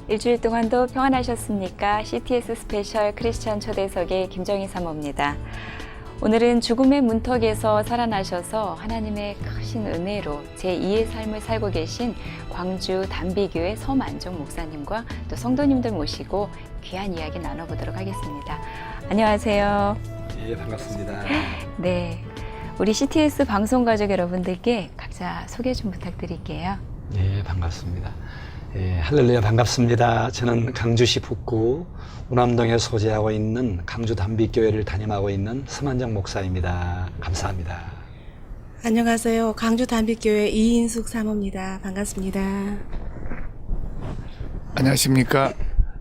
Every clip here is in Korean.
일주일 동안도 평안하셨습니까? CTS 스페셜 크리스천 초대석의 김정희 사모입니다. 오늘은 죽음의 문턱에서 살아나셔서 하나님의 크신 은혜로 제2의 삶을 살고 계신 광주 단비교회 서만종 목사님과 또 성도님들 모시고 귀한 이야기 나눠보도록 하겠습니다. 안녕하세요. 예, 반갑습니다. 네, 우리 CTS 방송가족 여러분들께 각자 소개 좀 부탁드릴게요. 예, 반갑습니다. 예, 할렐루야, 반갑습니다. 저는 강주시 북구 운암동에 소재하고 있는 강주 단비교회를 담임하고 있는 서만정 목사입니다. 감사합니다. 안녕하세요. 강주 단비교회 이인숙 사모입니다. 반갑습니다. 안녕하십니까.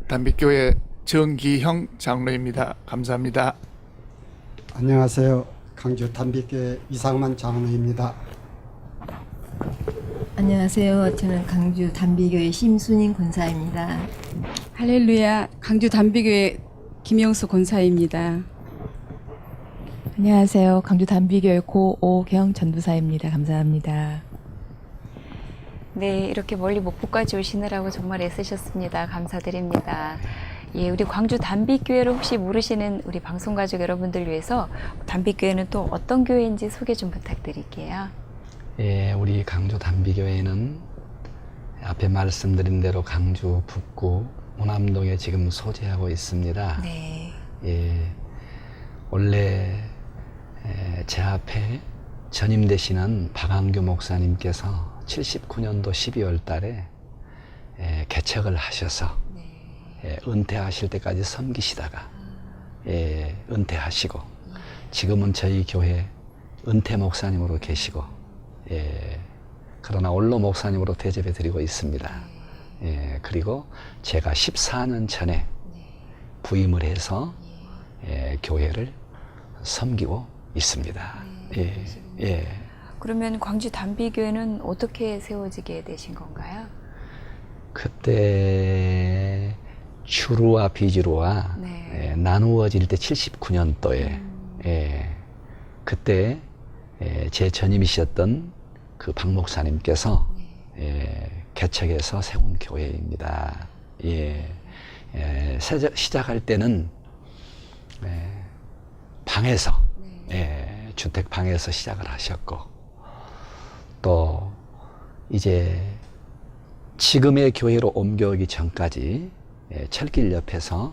단비교회 정기형 장로입니다. 감사합니다. 안녕하세요. 강주 단비교회 이상만 장로입니다. 안녕하세요. 저는 강주 단비교회 심순인 권사입니다. 할렐루야, 강주 단비교회 김영수 권사입니다. 안녕하세요. 강주 단비교회 고오경 전도사입니다. 감사합니다. 네, 이렇게 멀리 목포까지 오시느라고 정말 애쓰셨습니다. 감사드립니다. 예, 우리 광주 단비교회를 혹시 모르시는 우리 방송가족 여러분들 위해서 단비교회는 또 어떤 교회인지 소개 좀 부탁드릴게요. 예, 우리 강주 단비교회는 앞에 말씀드린 대로 강주 북구 운암동에 지금 소재하고 있습니다. 네. 예, 원래 제 앞에 전임되시는 박한규 목사님께서 79년도 12월 달에 개척을 하셔서 은퇴하실 때까지 섬기시다가 은퇴하시고 지금은 저희 교회 은퇴 목사님으로 계시고 그러나 원로 목사님으로 대접해 드리고 있습니다. 그리고 제가 14년 전에 부임을 해서 교회를 섬기고 있습니다. 그러면 광주 단비교회는 어떻게 세워지게 되신 건가요? 그때 주루와 비주루와 나누어질 때 79년도에 그때 제 전임이셨던 그 박 목사님께서 개척해서 세운 교회입니다. 시작할 때는 방에서 주택 방에서 시작을 하셨고 또 이제 지금의 교회로 옮겨오기 전까지 철길 옆에서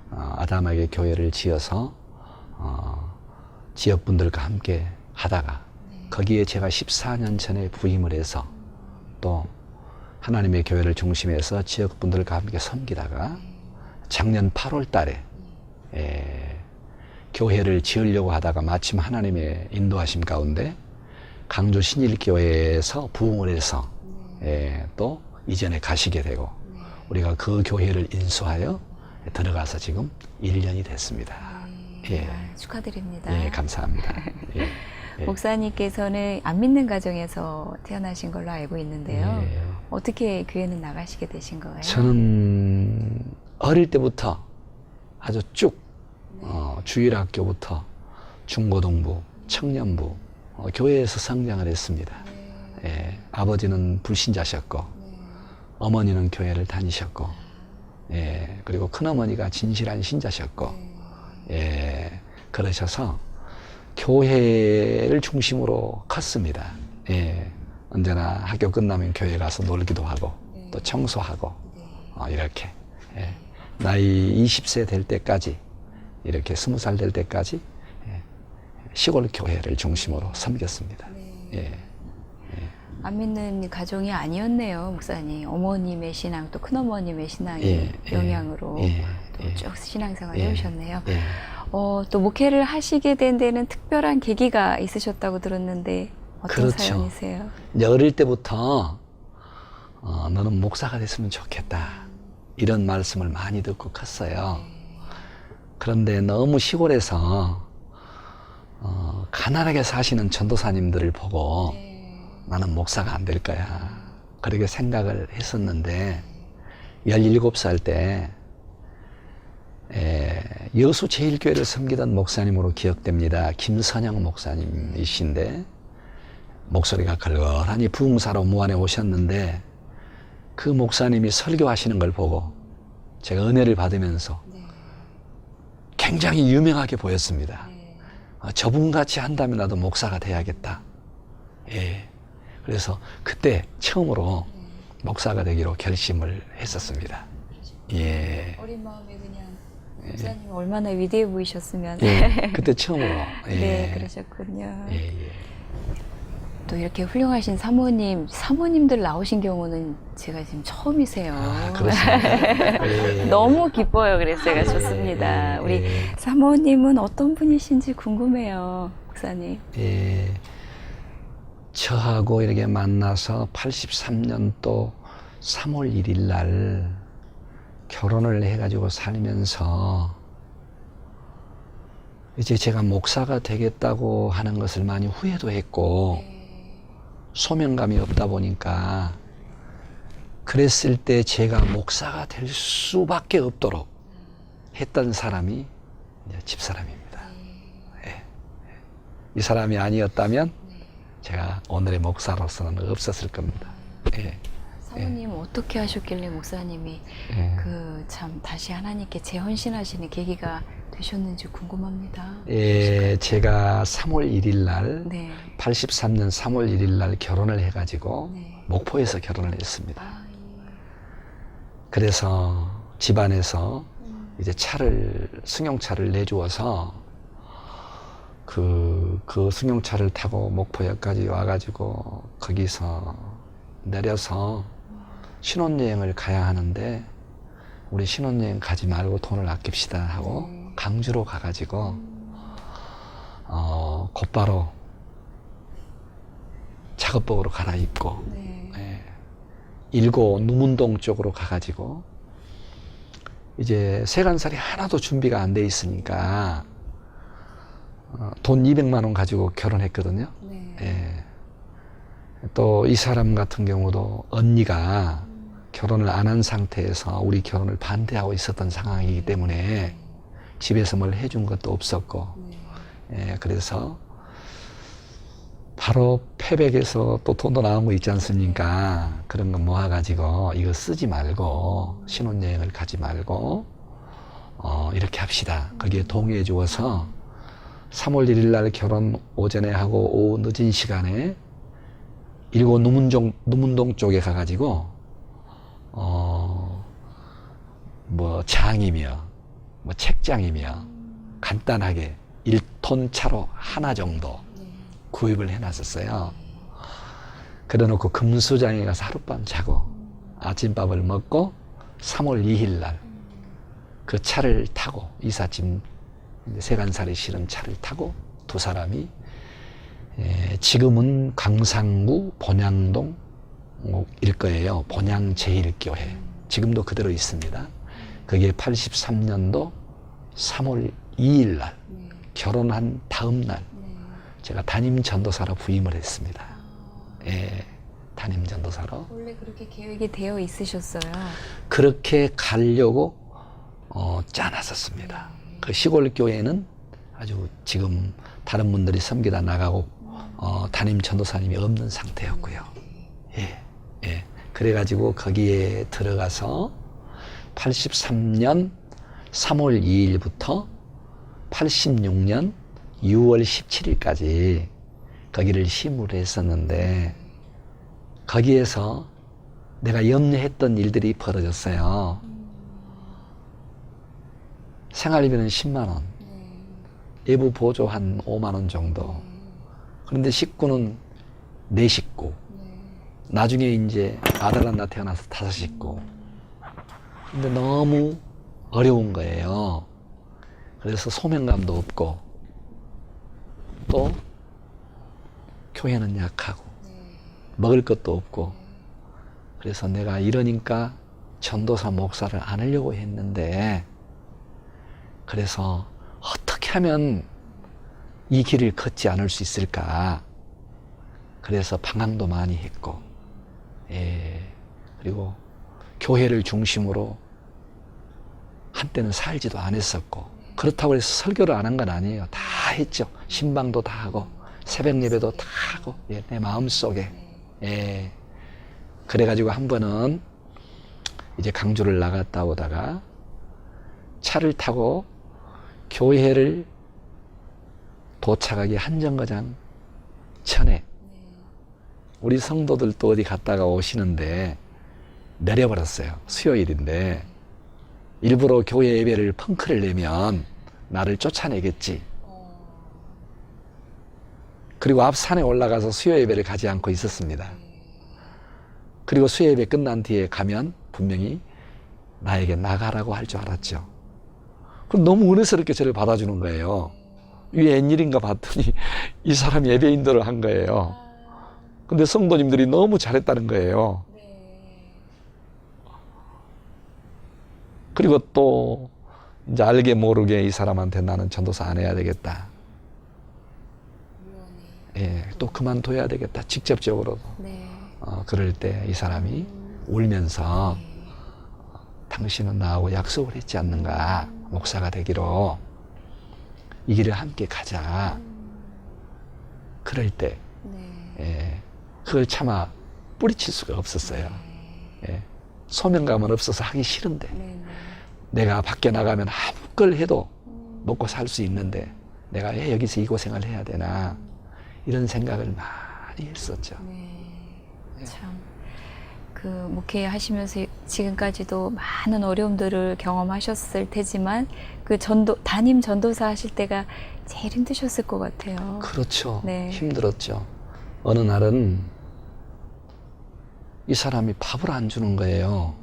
아담하게 교회를 지어서 지역분들과 함께 하다가 거기에 제가 14년 전에 부임을 해서 또 하나님의 교회를 중심해서 지역분들과 함께 섬기다가 작년 8월 달에 교회를 지으려고 하다가 마침 하나님의 인도하심 가운데 강주 신일교회에서 부흥을 해서 또 이전에 가시게 되고 우리가 그 교회를 인수하여 들어가서 지금 1년이 됐습니다. 축하드립니다. 감사합니다. 목사님께서는 안 믿는 가정에서 태어나신 걸로 알고 있는데요. 어떻게 교회는 나가시게 되신 거예요? 저는 어릴 때부터 아주 쭉 주일학교부터 중고등부, 청년부 교회에서 성장을 했습니다. 아버지는 불신자셨고 어머니는 교회를 다니셨고 그리고 큰어머니가 진실한 신자셨고 그러셔서 교회를 중심으로 컸습니다. 언제나 학교 끝나면 교회 가서 놀기도 하고 또 청소하고 이렇게 나이 20세 될 때까지 이렇게 20살 될 때까지 시골 교회를 중심으로 섬겼습니다. 안 믿는 가정이 아니었네요, 목사님. 어머님의 신앙 또 큰어머님의 신앙의 영향으로 또 쭉 신앙생활 해오셨네요. 또 목회를 하시게 된 데는 특별한 계기가 있으셨다고 들었는데 어떤 사연이세요? 이제 어릴 때부터 너는 목사가 됐으면 좋겠다 이런 말씀을 많이 듣고 컸어요. 그런데 너무 시골에서 가난하게 사시는 전도사님들을 보고 나는 목사가 안 될 거야 그렇게 생각을 했었는데 17살 때 여수 제일교회를 섬기던 목사님으로 기억됩니다. 김선영 목사님이신데 목소리가 걸걸하니 부흥사로 무안에 오셨는데 그 목사님이 설교하시는 걸 보고 제가 은혜를 받으면서 굉장히 유명하게 보였습니다. 저분같이 한다면 나도 목사가 돼야겠다. 예. 그래서 그때 처음으로 목사가 되기로 결심을 했었습니다. 예. 어린 마음에 그냥 목사님 얼마나 위대해 보이셨으면. 예. 그때 처음으로. 예. 네, 그러셨군요. 예, 예. 또 이렇게 훌륭하신 사모님들 나오신 경우는 제가 지금 처음이세요. 아, 그렇습니다. 예. 너무 기뻐요. 그래서 제가 좋습니다. 우리 사모님은 어떤 분이신지 궁금해요, 목사님. 예. 저하고 이렇게 만나서 83년도 3월 1일 날 결혼을 해가지고 살면서 이제 제가 목사가 되겠다고 하는 것을 많이 후회도 했고 소명감이 없다 보니까 그랬을 때 제가 목사가 될 수밖에 없도록 했던 사람이 이제 집사람입니다. 예. 이 사람이 아니었다면 제가 오늘의 목사로서는 없었을 겁니다. 예. 사모님 어떻게 하셨길래 목사님이 예. 참 다시 하나님께 재헌신하시는 계기가 되셨는지 궁금합니다. 예, 제가 3월 1일 날 네. 83년 3월 1일 날 결혼을 해가지고 네. 목포에서 결혼을 했습니다. 아, 예. 그래서 집안에서 이제 승용차를 내주어서 그 승용차를 타고 목포역까지 와가지고 거기서 내려서 신혼여행을 가야 하는데 우리 신혼여행 가지 말고 돈을 아낍시다 하고 강주로 가가지고 곧바로 작업복으로 갈아입고 네. 일고 누문동 쪽으로 가가지고 이제 세간살이 하나도 준비가 안 돼 있으니까 돈 200만 원 가지고 결혼했거든요. 네. 예. 또 이 사람 같은 경우도 언니가 결혼을 안 한 상태에서 우리 결혼을 반대하고 있었던 상황이기 때문에 집에서 뭘 해준 것도 없었고 예, 그래서 바로 패백에서 또 돈도 나온 거 있지 않습니까? 그런 거 모아가지고 이거 쓰지 말고 신혼여행을 가지 말고 이렇게 합시다. 거기에 동의해 주어서 3월 1일 날 결혼 오전에 하고 오후 늦은 시간에 일고 누문동 쪽에 가가지고 뭐 장이며 뭐 책장이며 간단하게 1톤 차로 하나 정도 구입을 해놨었어요. 그래놓고 금수장에 가서 하룻밤 자고 아침밥을 먹고 3월 2일 날 그 차를 타고 이삿짐 세간살이 실은 차를 타고 두 사람이 지금은 광산구 본양동 일 거예요. 본양 제1교회 지금도 그대로 있습니다. 그게 83년도 3월 2일 날 결혼한 다음 날 제가 담임 전도사로 부임을 했습니다. 예, 담임 전도사로. 원래 그렇게 계획이 되어 있으셨어요? 그렇게 가려고 짜놨었습니다. 그 시골 교회는 아주 지금 다른 분들이 섬기다 나가고 담임 전도사님이 없는 상태였고요. 예, 예. 그래가지고 거기에 들어가서 83년 3월 2일부터 86년 6월 17일까지 거기를 심부를 했었는데 거기에서 내가 염려했던 일들이 벌어졌어요. 생활비는 10만 원, 외부 보조 한 5만 원 정도. 그런데 식구는 4식구. 나중에 이제 아들 하나 태어나서 5식구. 근데 너무 어려운 거예요. 그래서 소명감도 없고 또 교회는 약하고 먹을 것도 없고 그래서 내가 이러니까 전도사 목사를 안 하려고 했는데 그래서 어떻게 하면 이 길을 걷지 않을 수 있을까 그래서 방황도 많이 했고 그리고 교회를 중심으로 한때는 살지도 않았었고 그렇다고 해서 설교를 안 한 건 아니에요. 다 했죠. 신방도 다 하고 새벽 예배도 다 하고 내 마음속에 그래가지고 한 번은 이제 강주를 나갔다 오다가 차를 타고 교회를 도착하기 한 정거장 전에 우리 성도들도 어디 갔다가 오시는데 내려버렸어요. 수요일인데 일부러 교회 예배를 펑크를 내면 나를 쫓아내겠지. 그리고 앞 산에 올라가서 수요 예배를 가지 않고 있었습니다. 그리고 수요 예배 끝난 뒤에 가면 분명히 나에게 나가라고 할 줄 알았죠. 그럼 너무 은혜스럽게 저를 받아주는 거예요. 이게 웬일인가 봤더니 이 사람이 예배 인도를 한 거예요. 근데 성도님들이 너무 잘했다는 거예요. 그리고 또 이제 알게 모르게 이 사람한테 나는 전도사 안 해야 되겠다. 예, 또 그만둬야 되겠다. 직접적으로도. 그럴 때 이 사람이 울면서 당신은 나하고 약속을 했지 않는가. 목사가 되기로 이 길을 함께 가자. 그럴 때 예, 그걸 차마 뿌리칠 수가 없었어요. 예, 소명감은 없어서 하기 싫은데 내가 밖에 나가면 아무 걸 해도 먹고 살 수 있는데 내가 왜 여기서 이 고생을 해야 되나 이런 생각을 많이 했었죠. 참, 그 목회하시면서 지금까지도 많은 어려움들을 경험하셨을 테지만 그 담임 전도사 하실 때가 제일 힘드셨을 것 같아요. 그렇죠. 네. 힘들었죠. 어느 날은 이 사람이 밥을 안 주는 거예요.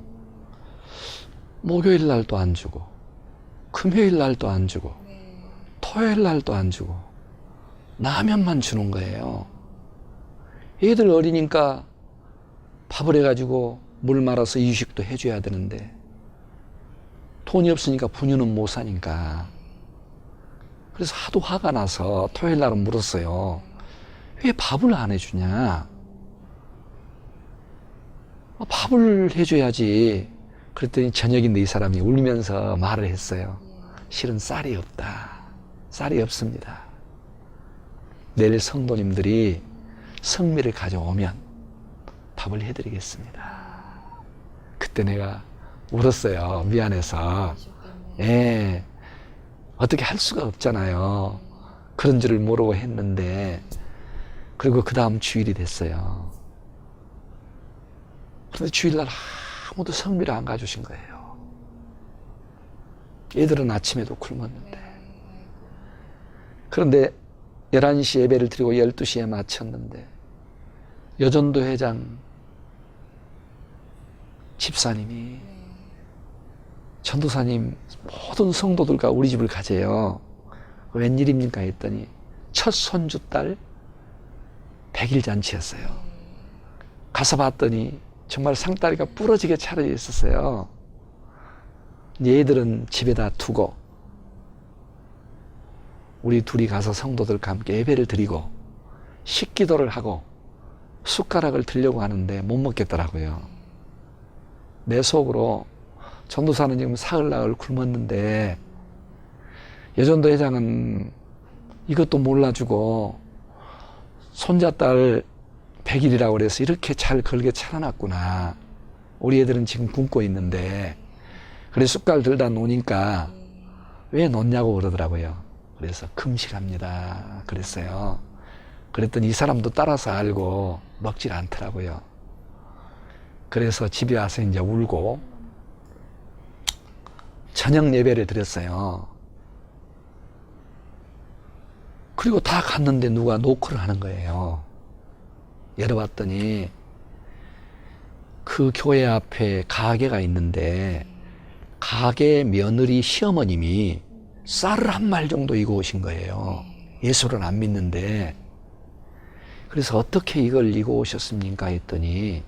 목요일 날도 안 주고 금요일 날도 안 주고 토요일 날도 안 주고 라면만 주는 거예요. 애들 어리니까 밥을 해가지고 물 말아서 이유식도 해줘야 되는데 돈이 없으니까 분유는 못 사니까. 그래서 하도 화가 나서 토요일 날은 물었어요. 왜 밥을 안 해주냐? 밥을 해줘야지. 그랬더니 저녁인데 이 사람이 울면서 말을 했어요. 실은 쌀이 없다. 쌀이 없습니다. 내일 성도님들이 성미를 가져오면 밥을 해드리겠습니다. 그때 내가 울었어요. 미안해서. 예, 어떻게 할 수가 없잖아요. 그런 줄을 모르고 했는데. 그리고 그 다음 주일이 됐어요. 그런데 주일날 아무도 성미를 안 가주신 거예요. 애들은 아침에도 굶었는데. 그런데 11시 예배를 드리고 12시에 마쳤는데 여전도 회장 집사님이 전도사님 모든 성도들과 우리 집을 가재요. 웬일입니까 했더니 첫 손주 딸 100일 잔치였어요. 가서 봤더니 정말 상다리가 부러지게 차려져 있었어요. 얘들은 집에다 두고 우리 둘이 가서 성도들과 함께 예배를 드리고 식기도를 하고 숟가락을 들려고 하는데 못 먹겠더라고요. 내 속으로 전도사는 지금 사흘나흘 굶었는데 여전도 회장은 이것도 몰라주고 손자딸 100일이라고 그래서 이렇게 잘 걸게 차려놨구나. 우리 애들은 지금 굶고 있는데 그래 숟갈 들다 놓으니까 왜 놓냐고 그러더라고요. 그래서 금식합니다 그랬어요. 그랬더니 이 사람도 따라서 알고 먹질 않더라고요. 그래서 집에 와서 이제 울고 저녁 예배를 드렸어요. 그리고 다 갔는데 누가 노크를 하는 거예요. 열어봤더니 그 교회 앞에 가게가 있는데 가게 며느리 시어머님이 쌀을 한 말 정도 이고 오신 거예요. 예수를 안 믿는데. 그래서 어떻게 이걸 이고 오셨습니까 했더니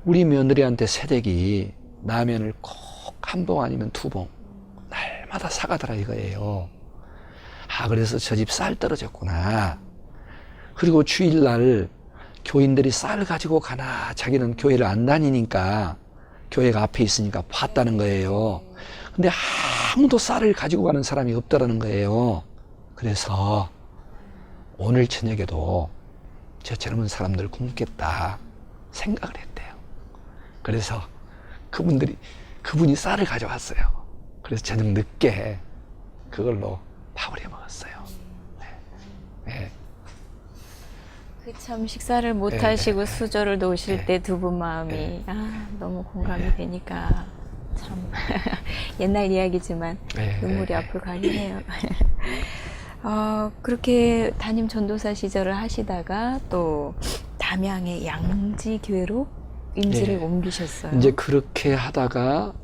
우리 며느리한테 새댁이 라면을 꼭 한 봉 아니면 2봉 날마다 사가더라 이거예요. 아, 그래서 저 집 쌀 떨어졌구나. 그리고 주일날 교인들이 쌀 가지고 가나 자기는 교회를 안 다니니까 교회가 앞에 있으니까 봤다는 거예요. 근데 아무도 쌀을 가지고 가는 사람이 없다라는 거예요. 그래서 오늘 저녁에도 저 젊은 사람들 굶겠다 생각을 했대요. 그래서 그분이 쌀을 가져왔어요. 그래서 저녁 늦게 그걸로 밥을 해 먹었어요. 네. 그 참 식사를 못 네, 하시고 네, 수저를 놓으실 네. 때 두 분 마음이 네. 너무 공감이 되니까 참 옛날 이야기지만 네, 눈물이 네, 앞을 가리네요. 그렇게 담임 전도사 시절을 하시다가 또 담양의 양지교회로 임지를 네. 옮기셨어요. 이제 그렇게 하다가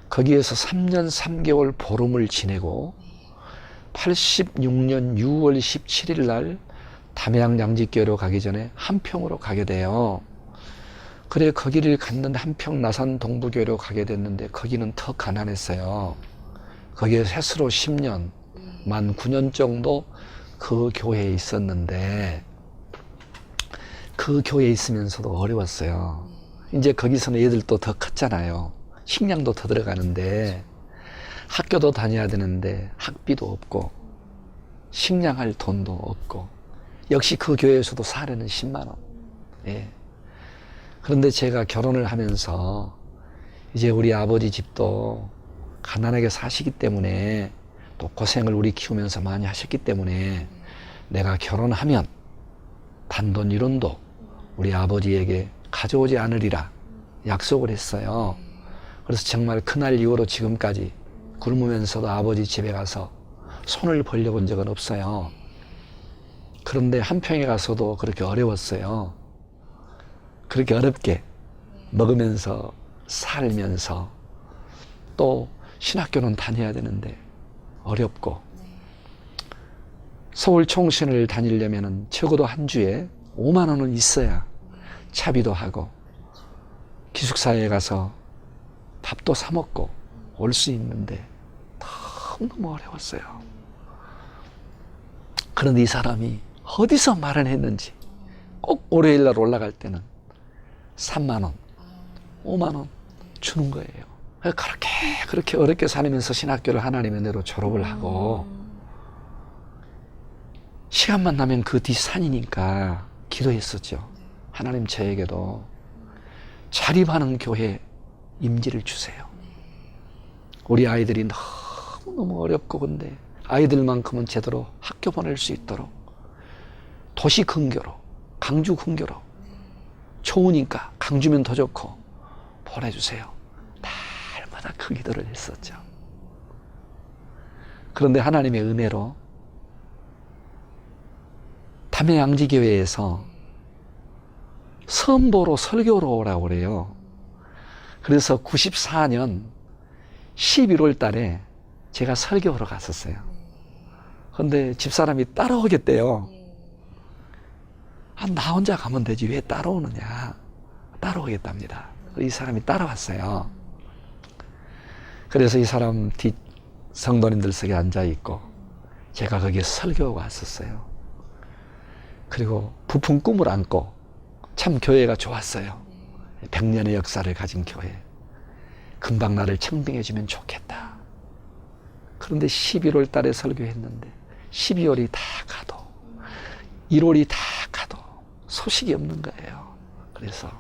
거기에서 3년 3개월 보름을 지내고 86년 6월 17일 날 담양 양지교회로 가기 전에 한평으로 가게 돼요. 그래 거기를 갔는데 한평 나산 동부교회로 가게 됐는데 거기는 더 가난했어요. 거기에 세수로 10년, 만 9년 정도 그 교회에 있었는데 그 교회에 있으면서도 어려웠어요. 이제 거기서는 애들도 더 컸잖아요. 식량도 더 들어가는데 학교도 다녀야 되는데 학비도 없고 식량할 돈도 없고 역시 그 교회에서도 사례는 10만 원. 예. 그런데 제가 결혼을 하면서 이제 우리 아버지 집도 가난하게 사시기 때문에 또 고생을 우리 키우면서 많이 하셨기 때문에 내가 결혼하면 단돈 1원도 우리 아버지에게 가져오지 않으리라 약속을 했어요. 그래서 정말 그날 이후로 지금까지 굶으면서도 아버지 집에 가서 손을 벌려본 적은 없어요. 그런데 한평에 가서도 그렇게 어려웠어요. 그렇게 어렵게 먹으면서 살면서 또 신학교는 다녀야 되는데 어렵고 서울 총신을 다니려면 적어도 한 주에 5만 원은 있어야 차비도 하고 기숙사에 가서 밥도 사 먹고 올 수 있는데 너무 어려웠어요. 그런데 이 사람이 어디서 마련했는지 꼭 월요일 날 올라갈 때는 3만 원, 5만 원 주는 거예요. 그렇게 어렵게 살면서 신학교를 하나님의 은혜로 졸업을 하고 시간만 나면 그 뒤 산이니까 기도했었죠. 하나님 저에게도 자립하는 교회 임지를 주세요. 우리 아이들이 너무 어렵고 근데 아이들만큼은 제대로 학교 보낼 수 있도록 도시 근교로, 강주 근교로 좋으니까 강주면 더 좋고 보내주세요. 날마다 그 기도를 했었죠. 그런데 하나님의 은혜로 담양 양지교회에서 선보로 설교로 오라고 그래요. 그래서 94년 11월 달에 제가 설교하러 갔었어요. 그런데 집사람이 따라오겠대요. 나 혼자 가면 되지 왜 따라오느냐. 따라오겠답니다. 이 사람이 따라왔어요. 그래서 이 사람 뒷 성도님들 속에 앉아있고 제가 거기에 설교하고 왔었어요. 그리고 부푼 꿈을 안고 참 교회가 좋았어요. 100년의 역사를 가진 교회. 금방 나를 청빙해주면 좋겠다. 그런데 11월 달에 설교했는데 12월이 다 가도 1월이 다 가도 소식이 없는 거예요. 그래서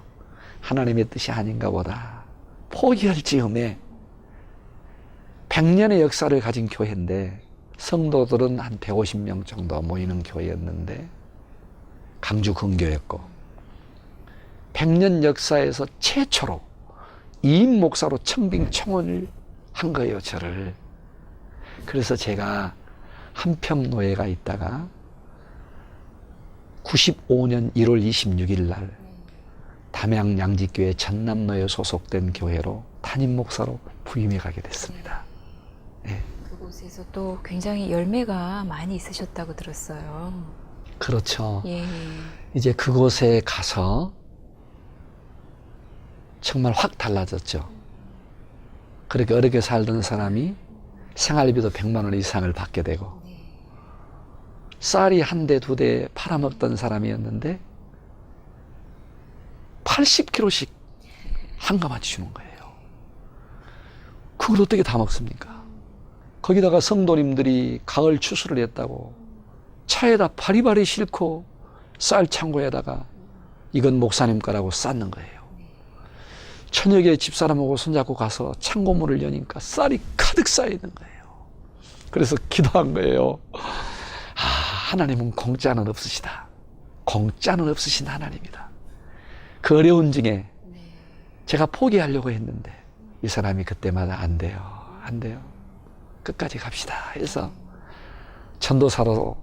하나님의 뜻이 아닌가 보다. 포기할 즈음에 100년의 역사를 가진 교회인데 성도들은 한 150명 정도 모이는 교회였는데 강주 근교였고 100년 역사에서 최초로 2인 목사로 청빙 청원을 한 거예요, 저를. 그래서 제가 한평노예가 있다가 95년 1월 26일 날 담양 양지교회 전남노에 소속된 교회로 담임 목사로 부임해 가게 됐습니다. 네. 그곳에서 또 굉장히 열매가 많이 있으셨다고 들었어요. 그렇죠. 예. 이제 그곳에 가서 정말 확 달라졌죠. 그렇게 어렵게 살던 사람이 생활비도 100만 원 이상을 받게 되고 쌀이 한 대, 두 대 팔아먹던 사람이었는데 80kg씩 한가마치 주는 거예요. 그걸 어떻게 다 먹습니까? 거기다가 성도님들이 가을 추수를 했다고 차에다 바리바리 싣고 쌀 창고에다가 이건 목사님 거라고 쌓는 거예요. 저녁에 집사람하고 손잡고 가서 창고문을 여니까 쌀이 가득 쌓여 있는 거예요. 그래서 기도한 거예요. 아, 하나님은 공짜는 없으시다. 공짜는 없으신 하나님이다. 그 어려운 중에 제가 포기하려고 했는데 이 사람이 그때마다 안 돼요. 안 돼요. 끝까지 갑시다 해서 전도사로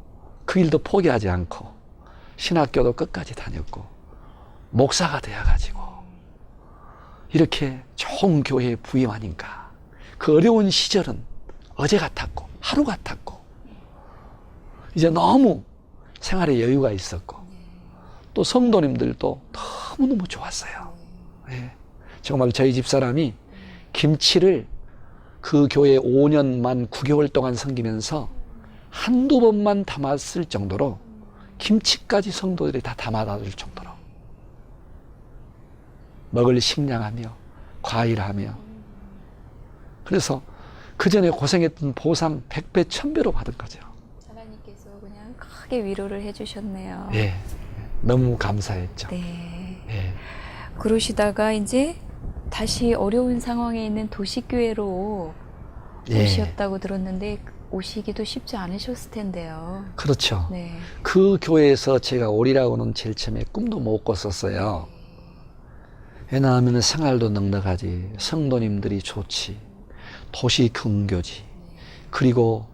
그 일도 포기하지 않고 신학교도 끝까지 다녔고 목사가 되어가지고 이렇게 좋은 교회에 부임하니까 그 어려운 시절은 어제 같았고 하루 같았고 이제 너무 생활에 여유가 있었고 또 성도님들도 너무너무 좋았어요. 예. 정말 저희 집사람이 김치를 그 교회 5년 만 9개월 동안 섬기면서 한두 번만 담았을 정도로 김치까지 성도들이 다 담아다 줄 정도로 먹을 식량하며 과일하며 그래서 그 전에 고생했던 보상 100배 1000배로 받은 거죠. 하나님께서 그냥 크게 위로를 해주셨네요. 예, 너무 감사했죠. 네. 예. 그러시다가 이제 다시 어려운 상황에 있는 도시교회로 예. 오셨다고 들었는데 오시기도 쉽지 않으셨을 텐데요. 그렇죠. 네. 그 교회에서 제가 오리라고는 제일 처음에 꿈도 못 꿨었어요. 왜냐하면 생활도 넉넉하지, 성도님들이 좋지, 도시 근교지, 그리고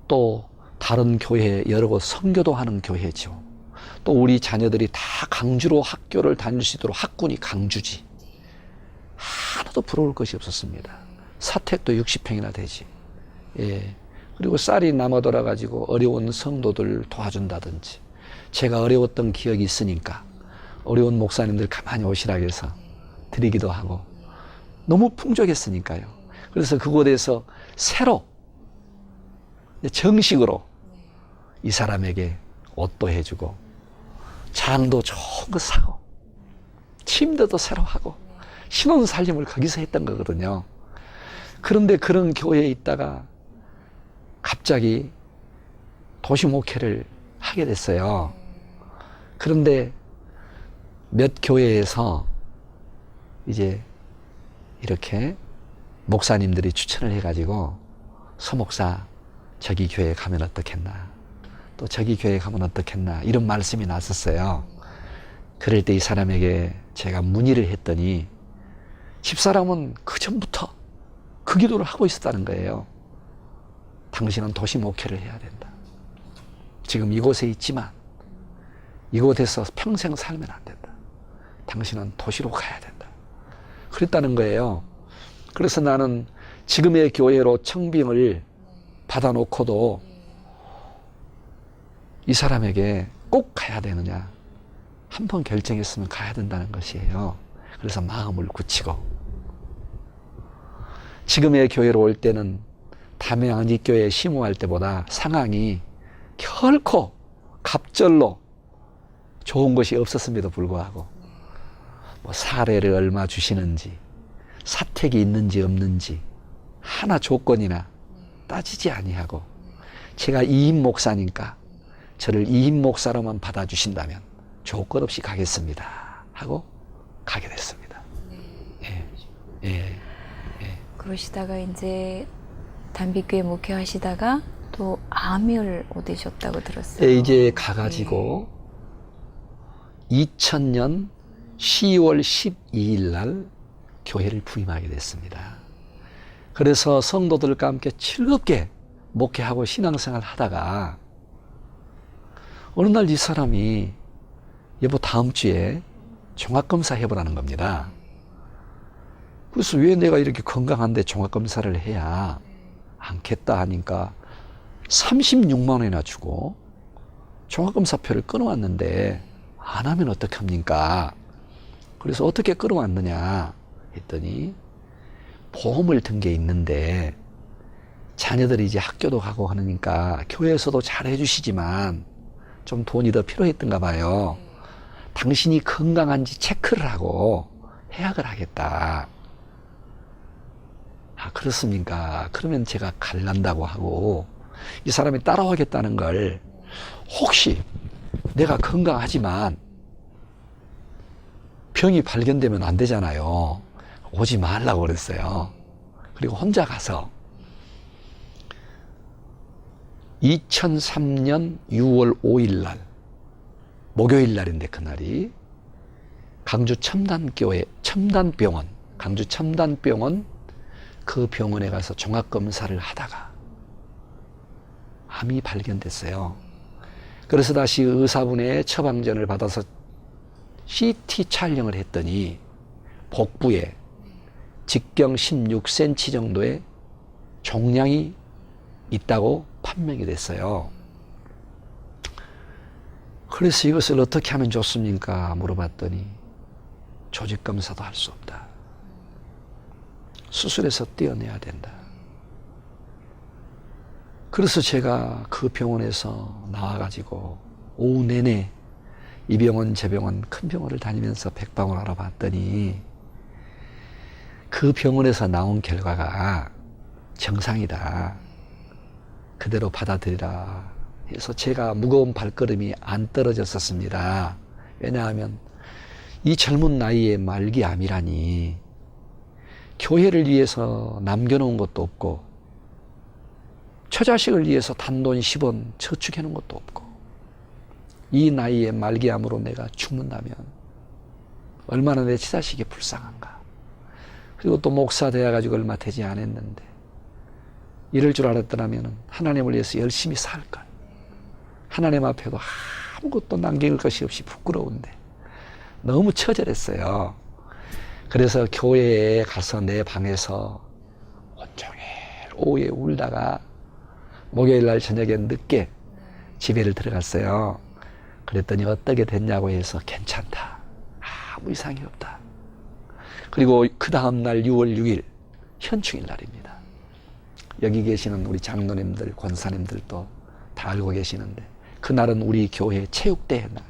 또 다른 교회 여러 곳 선교도 하는 교회죠. 또 우리 자녀들이 다 강주로 학교를 다닐 수 있도록 학군이 강주지. 하나도 부러울 것이 없었습니다. 사택도 60평이나 되지. 예. 그리고 쌀이 남아 돌아가지고 어려운 성도들 도와준다든지. 제가 어려웠던 기억이 있으니까 어려운 목사님들 가만히 오시라 해서 드리기도 하고 너무 풍족했으니까요. 그래서 그곳에서 새로 정식으로 이 사람에게 옷도 해주고 장도 좋은 거 사고 침대도 새로 하고 신혼살림을 거기서 했던 거거든요. 그런데 그런 교회에 있다가 갑자기 도시 목회를 하게 됐어요. 그런데 몇 교회에서 이제 이렇게 목사님들이 추천을 해가지고 서목사 저기 교회 가면 어떻겠나, 또 저기 교회 가면 어떻겠나 이런 말씀이 났었어요. 그럴 때 이 사람에게 제가 문의를 했더니 집사람은 그 전부터 그 기도를 하고 있었다는 거예요. 당신은 도시 목회를 해야 된다. 지금 이곳에 있지만 이곳에서 평생 살면 안 된다. 당신은 도시로 가야 된다. 그랬다는 거예요. 그래서 나는 지금의 교회로 청빙을 받아놓고도 이 사람에게 꼭 가야 되느냐. 한 번 결정했으면 가야 된다는 것이에요. 그래서 마음을 굳히고 지금의 교회로 올 때는 담양직교회에 심호할 때보다 상황이 결코 갑절로 좋은 것이 없었음에도 불구하고 뭐 사례를 얼마 주시는지 사택이 있는지 없는지 하나 조건이나 따지지 아니하고 제가 2인 목사니까 저를 2인 목사로만 받아주신다면 조건 없이 가겠습니다 하고 가게 됐습니다. 예. 예. 그러시다가 이제 단비교회 목회하시다가 또 암을 얻으셨다고 들었어요. 예, 이제 가가지고 2000년 10월 12일 날 교회를 부임하게 됐습니다. 그래서 성도들과 함께 즐겁게 목회하고 신앙생활 하다가 어느 날 이 사람이 여보 다음 주에 종합검사 해보라는 겁니다. 그래서 왜 내가 이렇게 건강한데 종합검사를 해야 않겠다 하니까 36만 원이나 주고 종합검사표를 끊어왔는데 안 하면 어떡합니까? 그래서 어떻게 끊어왔느냐 했더니 보험을 든 게 있는데 자녀들이 이제 학교도 가고 하니까 교회에서도 잘 해주시지만 좀 돈이 더 필요했던가 봐요. 당신이 건강한지 체크를 하고 해약을 하겠다. 아, 그렇습니까? 그러면 제가 갈란다고 하고 이 사람이 따라오겠다는 걸 혹시 내가 건강하지만 병이 발견되면 안 되잖아요. 오지 말라고 그랬어요. 그리고 혼자 가서 2003년 6월 5일 날 목요일 날인데 그날이 강주 첨단병원 강주 첨단병원 그 병원에 가서 종합검사를 하다가 암이 발견됐어요. 그래서 다시 의사분의 처방전을 받아서 CT 촬영을 했더니 복부에 직경 16cm 정도의 종양이 있다고 판명이 됐어요. 그래서 이것을 어떻게 하면 좋습니까? 물어봤더니 조직검사도 할 수 없다. 수술해서 떼어내야 된다. 그래서 제가 그 병원에서 나와가지고 오후 내내 이 병원 저 병원 큰 병원을 다니면서 백방을 알아봤더니 그 병원에서 나온 결과가 정상이다. 그대로 받아들이라 해서 제가 무거운 발걸음이 안 떨어졌었습니다. 왜냐하면 이 젊은 나이에 말기암이라니 교회를 위해서 남겨놓은 것도 없고 처자식을 위해서 단돈 10원 저축해 놓은 것도 없고 이 나이에 말기암으로 내가 죽는다면 얼마나 내 처자식이 불쌍한가. 그리고 또 목사 되어가지고 얼마 되지 않았는데 이럴 줄 알았더라면 하나님을 위해서 열심히 살걸. 하나님 앞에도 아무것도 남길 것이 없이 부끄러운데 너무 처절했어요. 그래서 교회에 가서 내 방에서 온종일 오후에 울다가 목요일 날 저녁에 늦게 집에를 들어갔어요. 그랬더니 어떻게 됐냐고 해서 괜찮다. 아무 이상이 없다. 그리고 그 다음 날 6월 6일 현충일 날입니다. 여기 계시는 우리 장로님들, 권사님들도 다 알고 계시는데 그날은 우리 교회 체육대회 날.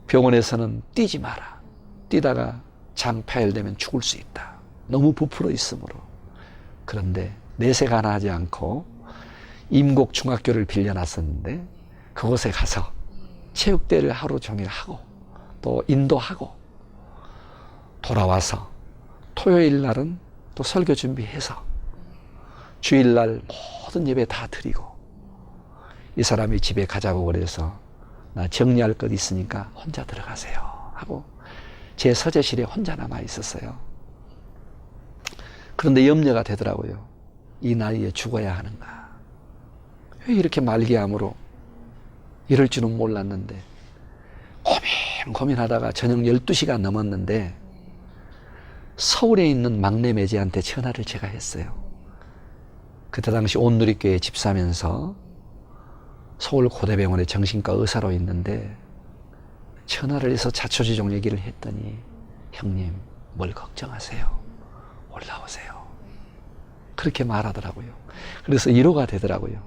병원에서는 뛰지 마라. 뛰다가 장 파열되면 죽을 수 있다. 너무 부풀어 있으므로. 그런데 내색 하나 하지 않고 임곡 중학교를 빌려놨었는데 그곳에 가서 체육대회를 하루 종일 하고 또 인도하고 돌아와서 토요일 날은 또 설교 준비해서 주일날 모든 예배 다 드리고 이 사람이 집에 가자고 그래서 나 정리할 것 있으니까 혼자 들어가세요 하고 제 서재실에 혼자 남아 있었어요. 그런데 염려가 되더라고요. 이 나이에 죽어야 하는가. 왜 이렇게 말기암으로 이럴 줄은 몰랐는데 고민하다가 저녁 12시가 넘었는데 서울에 있는 막내 매제한테 전화를 제가 했어요. 그때 당시 온누리교회 집사면서 서울 고대병원에 정신과 의사로 있는데 전화를 해서 자초지종 얘기를 했더니 형님 뭘 걱정하세요. 올라오세요. 그렇게 말하더라고요. 그래서 위로가 되더라고요.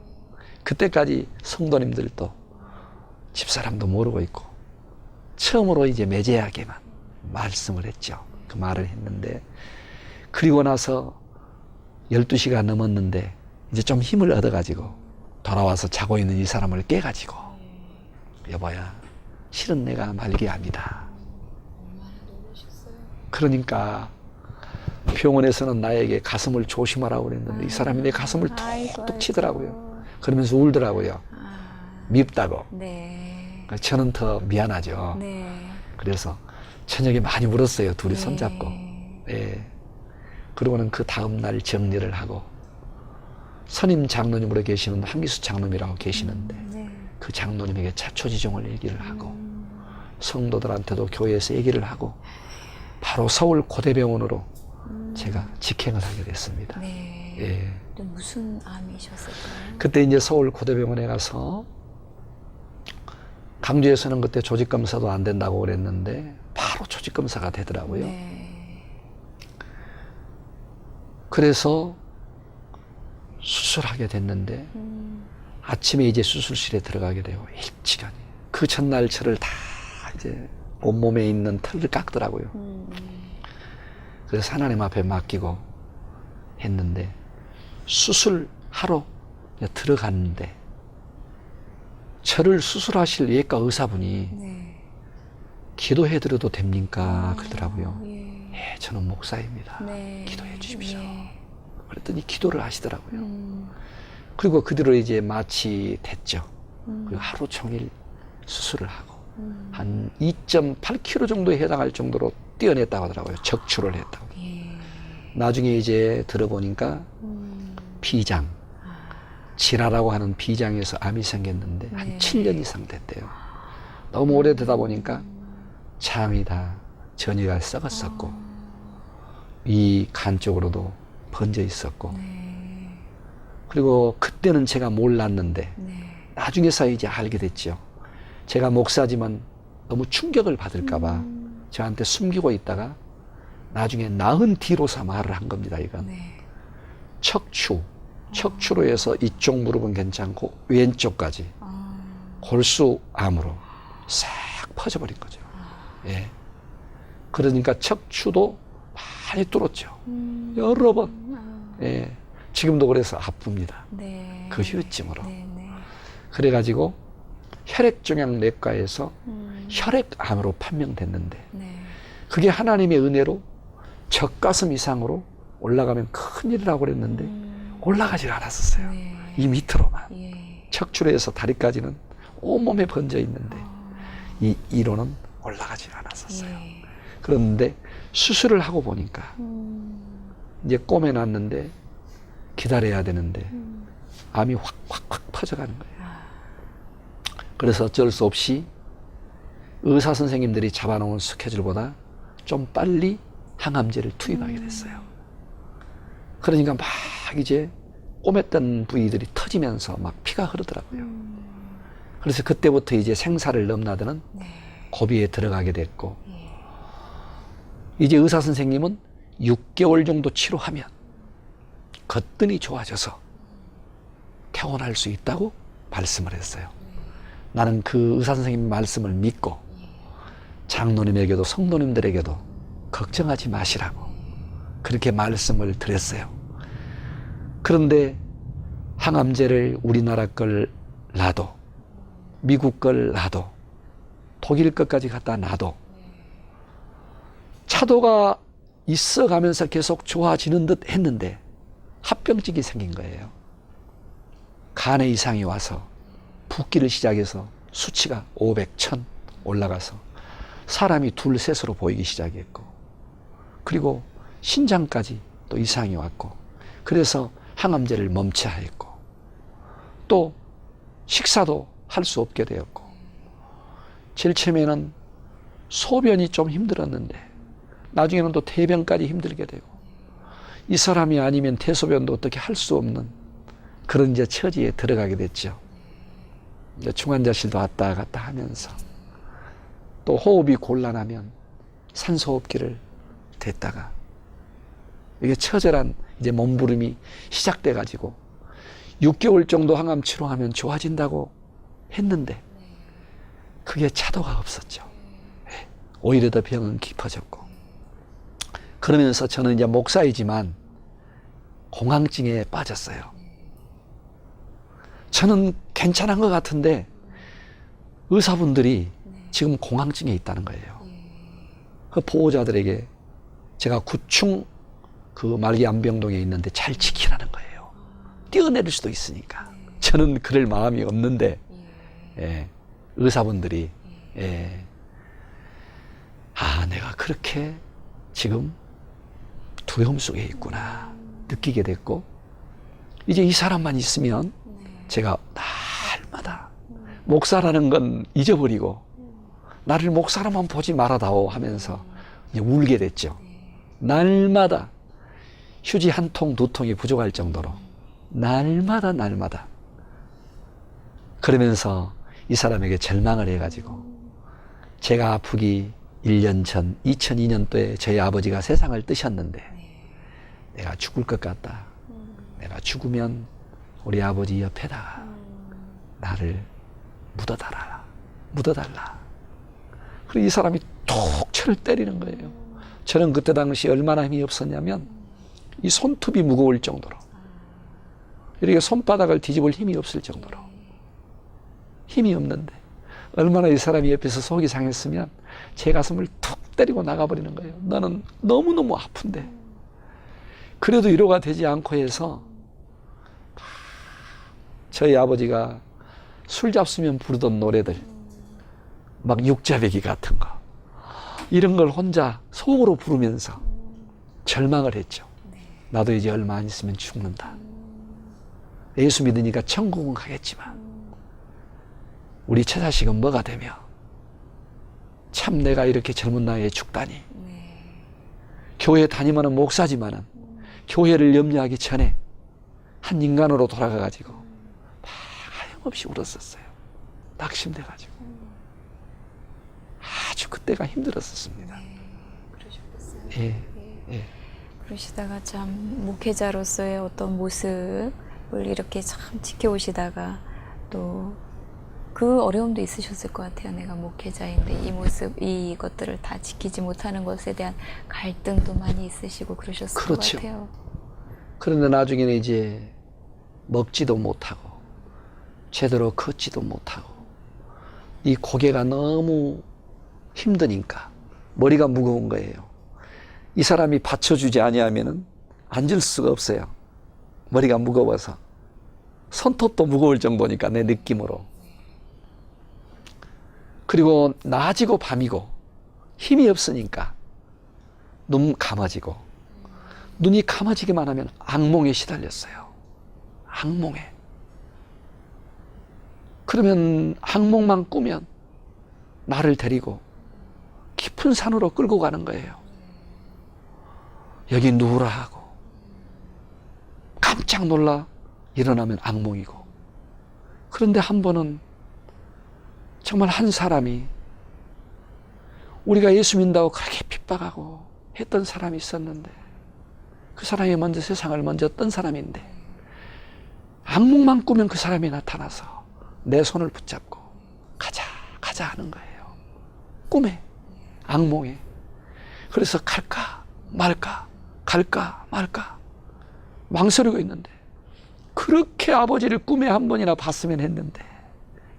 그때까지 성도님들도 집사람도 모르고 있고 처음으로 이제 매제하게만 말씀을 했죠. 그 말을 했는데 그리고 나서 12시가 넘었는데 이제 좀 힘을 얻어가지고 돌아와서 자고 있는 이 사람을 깨가지고 여보야 실은 내가 말기암이다. 그러니까 병원에서는 나에게 가슴을 조심하라고 그랬는데 이 사람이 내 가슴을 톡톡 치더라고요. 그러면서 울더라고요. 밉다고. 네. 저는 더 미안하죠. 네. 그래서 저녁에 많이 울었어요. 둘이 손잡고. 예. 그리고는 그 다음날 정리를 하고 선임 장로님으로 계시는 한기수 장로님이라고 계시는데 그 장로님에게 자초지종을 얘기를 하고 성도들한테도 교회에서 얘기를 하고 바로 서울 고대병원으로 제가 직행을 하게 됐습니다. 네. 예. 무슨 암이셨을까요? 그때 이제 서울 고대병원에 가서 강주에서는 그때 조직검사도 안 된다고 그랬는데 바로 조직검사가 되더라고요. 네. 그래서 수술하게 됐는데 아침에 이제 수술실에 들어가게 되고 일찌감치 그 전날 저를 다 이제 온몸에 있는 털을 깎더라고요. 그래서 하나님 앞에 맡기고 했는데 수술하러 들어갔는데 저를 수술하실 예과 의사분이 기도해드려도 됩니까? 그러더라고요. 예, 저는 목사입니다. 네. 기도해 주십시오. 네. 그랬더니 기도를 하시더라고요. 그리고 그 뒤로 이제 마취 됐죠. 그리고 하루 종일 수술을 하고 한 2.8kg 정도에 해당할 정도로 뛰어냈다고 하더라고요. 적출을 했다고. 예. 나중에 이제 들어보니까 비장, 질화라고 하는 비장에서 암이 생겼는데 한 네. 7년 이상 됐대요. 너무 오래되다 보니까 장이 다 전이가 썩었었고 이 간 쪽으로도 번져 있었고 네. 그리고 그때는 제가 몰랐는데 네. 나중에서 이제 알게 됐죠. 제가 목사지만 너무 충격을 받을까봐 저한테 숨기고 있다가 나중에 나은 뒤로서 말을 한 겁니다. 이건 네. 척추로 해서 이쪽 무릎은 괜찮고 왼쪽까지 골수암으로 싹 퍼져버린 거죠. 예. 그러니까 척추도 많이 뚫었죠. 여러 번. 예. 지금도 그래서 아픕니다. 네. 그 후유증으로. 네. 네. 그래가지고 혈액종양내과에서 혈액암으로 판명됐는데 네. 그게 하나님의 은혜로 젖가슴 이상으로 올라가면 큰일이라고 그랬는데 올라가질 않았었어요. 네. 이 밑으로만. 예. 척추로 해서 다리까지는 온몸에 번져 있는데 이 이로는 올라가질 않았었어요. 예. 그런데 수술을 하고 보니까 이제 꼬매놨는데 기다려야 되는데 암이 확 퍼져가는 거예요. 그래서 어쩔 수 없이 의사 선생님들이 잡아놓은 스케줄보다 좀 빨리 항암제를 투입하게 됐어요. 그러니까 막 이제 꼬맸던 부위들이 터지면서 막 피가 흐르더라고요. 그래서 그때부터 이제 생사를 넘나드는 고비에 들어가게 됐고 이제 의사 선생님은 6개월 정도 치료하면 거뜬히 좋아져서 퇴원할 수 있다고 말씀을 했어요. 나는 그 의사 선생님 말씀을 믿고 장로님에게도 성도님들에게도 걱정하지 마시라고 그렇게 말씀을 드렸어요. 그런데 항암제를 우리나라 걸 놔도 미국 걸 놔도 독일 것까지 갖다 놔도 차도가 있어가면서 계속 좋아지는 듯 했는데 합병증이 생긴 거예요. 간에 이상이 와서 붓기를 시작해서 수치가 500, 1000 올라가서 사람이 둘, 셋으로 보이기 시작했고 그리고 신장까지 또 이상이 왔고 그래서 항암제를 멈춰야 했고 또 식사도 할 수 없게 되었고 제일 처음에는 소변이 좀 힘들었는데 나중에는 또 대변까지 힘들게 되고 이 사람이 아니면 대소변도 어떻게 할 수 없는 그런 이제 처지에 들어가게 됐죠. 이제 중환자실도 왔다 갔다 하면서 또 호흡이 곤란하면 산소호흡기를 댔다가 이게 처절한 이제 몸부림이 시작돼 가지고 6개월 정도 항암 치료하면 좋아진다고 했는데 그게 차도가 없었죠. 오히려 더 병은 깊어졌고 그러면서 저는 이제 목사이지만 공황증에 빠졌어요. 저는 괜찮은 것 같은데 의사분들이 지금 공황증에 있다는 거예요. 그 보호자들에게 제가 구충 그 말기 안병동에 있는데 잘 지키라는 거예요. 뛰어내릴 수도 있으니까. 저는 그럴 마음이 없는데 예, 의사분들이 내가 그렇게 지금 두려움 속에 있구나 느끼게 됐고 이제 이 사람만 있으면 제가 날마다 목사라는 건 잊어버리고 나를 목사로만 보지 말아다오 하면서 이제 울게 됐죠. 날마다 휴지 한 통, 두 통이 부족할 정도로 날마다 그러면서 이 사람에게 절망을 해가지고 제가 아프기 1년 전 2002년도에 저희 아버지가 세상을 뜨셨는데 내가 죽을 것 같다. 내가 죽으면 우리 아버지 옆에다가 나를 묻어달라. 그리고 이 사람이 톡 저를 때리는 거예요. 저는 그때 당시 얼마나 힘이 없었냐면 이 손톱이 무거울 정도로 이렇게 손바닥을 뒤집을 힘이 없을 정도로 힘이 없는데 얼마나 이 사람이 옆에서 속이 상했으면 제 가슴을 툭 때리고 나가버리는 거예요. 나는 너무너무 아픈데. 그래도 위로가 되지 않고 해서 저희 아버지가 술 잡수면 부르던 노래들, 막 육자배기 같은 거, 이런 걸 혼자 속으로 부르면서 절망을 했죠. 나도 이제 얼마 안 있으면 죽는다. 예수 믿으니까 천국은 가겠지만 우리 처자식은 뭐가 되며 참 내가 이렇게 젊은 나이에 죽다니. 교회 다니면은 목사지만은 교회를 염려하기 전에 한 인간으로 돌아가가지고 하염없이 울었었어요. 낙심돼가지고. 아주 그때가 힘들었었습니다. 예, 예. 그러시다가 참 목회자로서의 어떤 모습을 이렇게 참 지켜오시다가 또 그 어려움도 있으셨을 것 같아요. 내가 목회자인데 이 모습, 이것들을 다 지키지 못하는 것에 대한 갈등도 많이 있으시고 그러셨을 그렇죠. 것 같아요. 그런데 나중에는 이제 먹지도 못하고 제대로 걷지도 못하고 이 고개가 너무 힘드니까 머리가 무거운 거예요. 이 사람이 받쳐주지 아니하면은 앉을 수가 없어요. 머리가 무거워서. 손톱도 무거울 정도니까 내 느낌으로. 그리고 낮이고 밤이고 힘이 없으니까 눈 감아지고, 눈이 감아지기만 하면 악몽에 시달렸어요. 악몽에. 그러면 악몽만 꾸면 나를 데리고 깊은 산으로 끌고 가는 거예요. 여기 누우라 하고, 깜짝 놀라 일어나면 악몽이고. 그런데 한 번은 정말 한 사람이, 우리가 예수 믿는다고 그렇게 핍박하고 했던 사람이 있었는데, 그 사람이 먼저 세상을 먼저 떤 사람인데, 악몽만 꾸면 그 사람이 나타나서 내 손을 붙잡고 가자 가자 하는 거예요. 꿈에, 악몽에. 그래서 갈까 말까 갈까 말까 망설이고 있는데, 그렇게 아버지를 꿈에 한 번이나 봤으면 했는데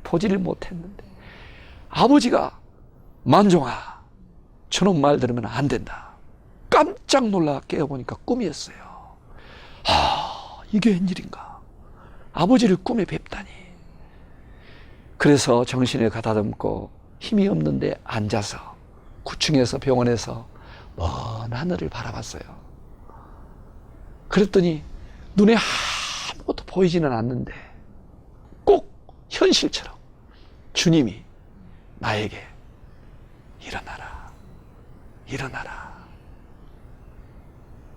보지를 못했는데, 아버지가 만종아, 저놈 말 들으면 안 된다. 깜짝 놀라 깨어보니까 꿈이었어요. 이게 웬일인가. 아버지를 꿈에 뵙다니. 그래서 정신을 가다듬고 힘이 없는데 앉아서 9층에서 병원에서 먼 하늘을 바라봤어요. 그랬더니 눈에 아무것도 보이지는 않는데 꼭 현실처럼 주님이 나에게 일어나라, 일어나라.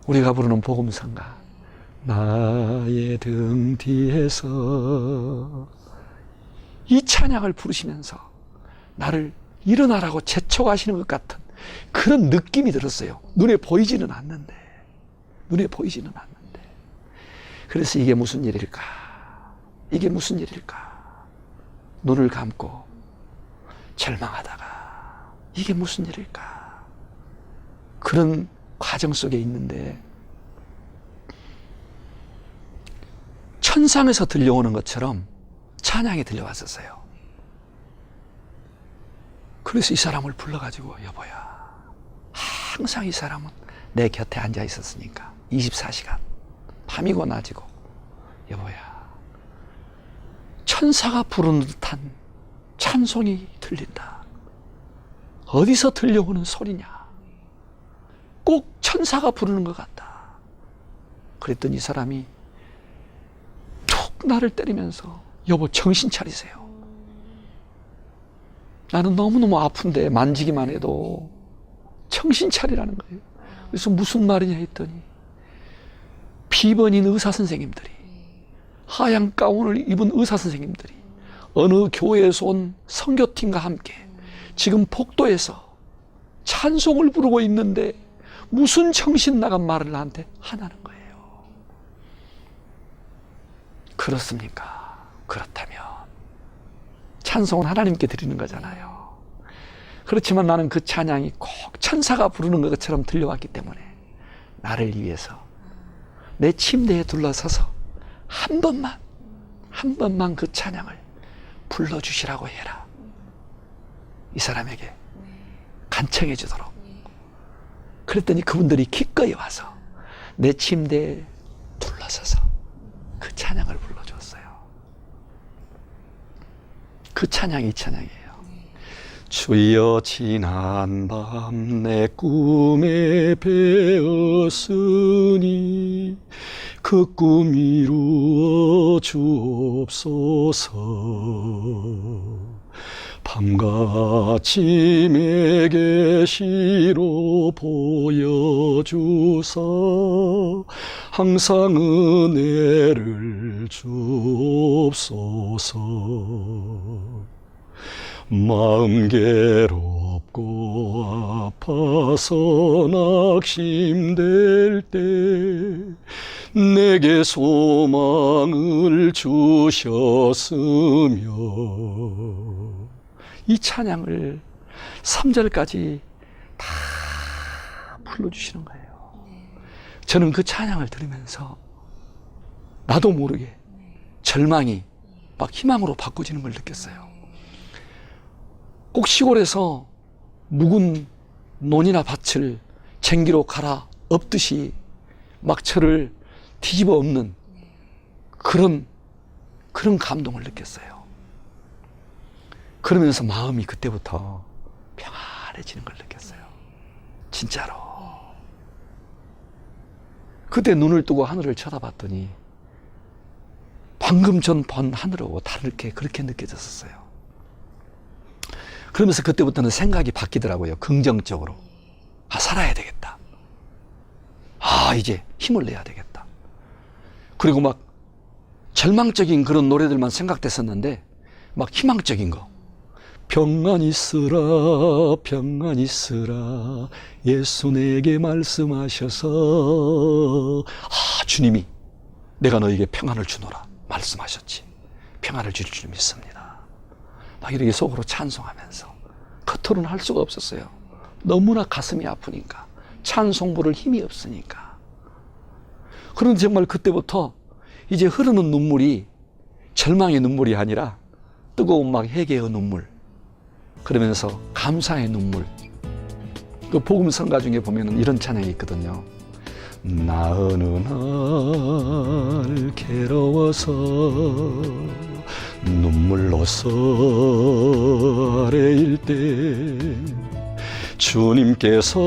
우리가 부르는 복음성가, 나의 등 뒤에서, 이 찬양을 부르시면서 나를 일어나라고 재촉하시는 것 같은 그런 느낌이 들었어요. 눈에 보이지는 않는데, 눈에 보이지는 않는데. 그래서 이게 무슨 일일까? 이게 무슨 일일까? 눈을 감고 절망하다가 이게 무슨 일일까? 그런 과정 속에 있는데, 천상에서 들려오는 것처럼 찬양이 들려왔었어요. 그래서 이 사람을 불러가지고, 여보야, 항상 이 사람은 내 곁에 앉아 있었으니까 24시간 밤이고 낮이고, 여보야, 천사가 부르는 듯한 찬송이 들린다. 어디서 들려오는 소리냐? 꼭 천사가 부르는 것 같다. 그랬더니 이 사람이 툭 나를 때리면서, 여보 정신 차리세요. 나는 너무너무 아픈데 만지기만 해도 정신 차리라는 거예요. 그래서 무슨 말이냐 했더니, 비번인 의사 선생님들이, 하얀 가운을 입은 의사 선생님들이 어느 교회에서 온 선교팀과 함께 지금 복도에서 찬송을 부르고 있는데 무슨 정신 나간 말을 나한테 하냐는 거예요. 그렇습니까? 그렇다면 찬송은 하나님께 드리는 거잖아요. 그렇지만 나는 그 찬양이 꼭 천사가 부르는 것처럼 들려왔기 때문에 나를 위해서 내 침대에 둘러서서 한 번만 그 찬양을 불러주시라고 해라. 이 사람에게 간청해 주도록 그랬더니 그분들이 기꺼이 와서 내 침대에 둘러서서 그 찬양을 불러줬어요. 그 찬양이 이 찬양이에요. 주여 지난 밤 내 꿈에 배었으니 그 꿈 이루어 주옵소서. 밤같이 내 계시로 보여주사 항상 은혜를 주옵소서. 마음 괴롭고 아파서 낙심될 때 내게 소망을 주셨으며, 이 찬양을 3절까지 다 불러주시는 거예요. 저는 그 찬양을 들으면서 나도 모르게 절망이 막 희망으로 바꿔지는 걸 느꼈어요. 꼭 시골에서 묵은 논이나 밭을 쟁기로 갈아 엎듯이 막 저를 뒤집어 엎는 그런 감동을 느꼈어요. 그러면서 마음이 그때부터 평안해지는 걸 느꼈어요. 진짜로. 그때 눈을 뜨고 하늘을 쳐다봤더니 방금 전 본 하늘하고 다르게 그렇게 느껴졌었어요. 그러면서 그때부터는 생각이 바뀌더라고요. 긍정적으로. 살아야 되겠다. 이제 힘을 내야 되겠다. 그리고 막 절망적인 그런 노래들만 생각됐었는데 막 희망적인 거. 평안 있으라 평안 있으라 예수 내게 말씀하셔서 주님이 내가 너에게 평안을 주노라 말씀하셨지. 평안을 줄 줄 믿습니다. 막 이렇게 속으로 찬송하면서 겉으로는 할 수가 없었어요. 너무나 가슴이 아프니까, 찬송부를 힘이 없으니까. 그런데 정말 그때부터 이제 흐르는 눈물이 절망의 눈물이 아니라 뜨거운 막 회개의 눈물, 그러면서 감사의 눈물. 그 복음 성가 중에 보면 이런 찬양이 있거든요. 나 어느 날 괴로워서 눈물로서 아래일 때 주님께서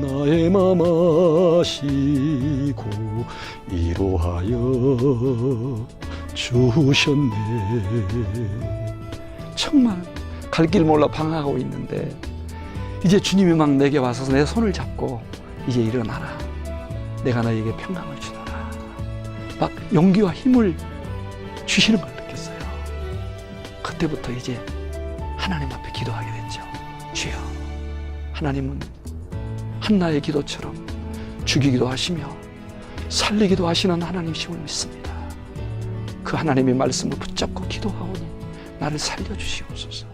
나의 맘 아시고 위로하여 주셨네. 정말 갈 길 몰라 방황하고 있는데 이제 주님이 막 내게 와서 내 손을 잡고 이제 일어나라. 내가 너에게 평강을 주노라. 막 용기와 힘을 주시는 걸 느꼈어요. 그때부터 이제 하나님 앞에 기도하게 됐죠. 주여, 하나님은 한나의 기도처럼 죽이기도 하시며 살리기도 하시는 하나님이심을 믿습니다. 그 하나님의 말씀을 붙잡고 기도하오니 나를 살려주시옵소서.